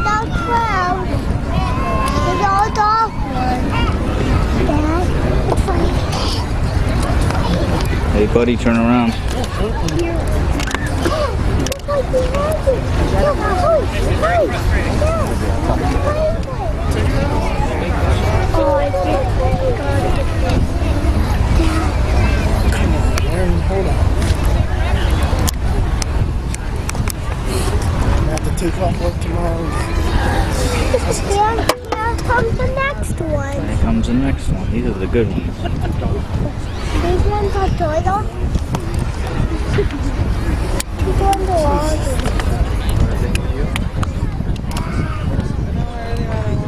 down 12. There's all dark ones. Dad, it's funny. Hey, buddy, turn around. Hold on. I have to take off work tomorrow. Here comes the next one. Here comes the next one. These are the good ones. These ones are turtle. These ones are water.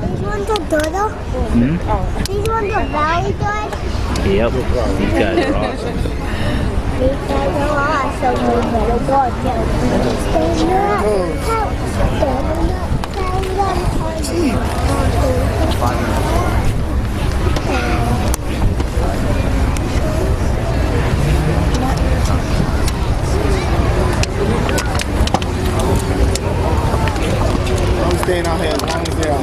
These ones are turtle. These ones are very good. Yep, these guys are awesome. These guys are awesome. We better go get them. I'm staying out here as long as they are.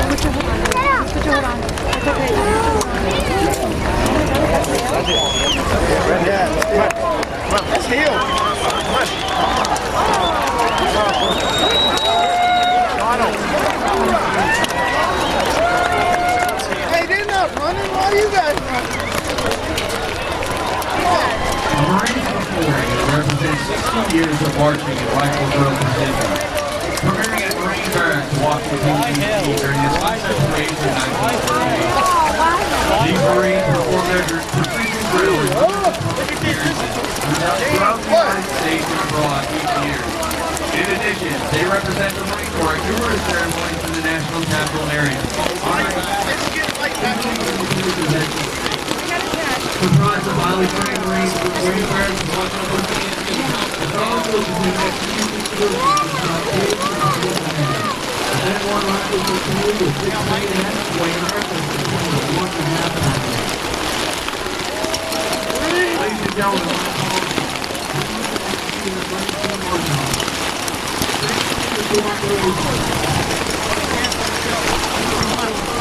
Put your hood on. It's okay. Yeah, let's heal. Hey, they're not running. Why are you guys running? The Marines Memorial represents 60 years of marching in rifle drill precision. Premiering at Marine Barracks, Washington, D.C. during the separation in 1948. These Marines performed their precision drill experiences throughout the United States and abroad each year. In addition, they represent the Marine Corps at numerous ceremonies in the national capital area. Comprised of highly trained Marines with Marine Barracks and Washington, D.C. It's also between execution skills and then one rifle per community with 6 bayonets, weighing rifles to 1.5 pounds. Ladies and gentlemen, I'm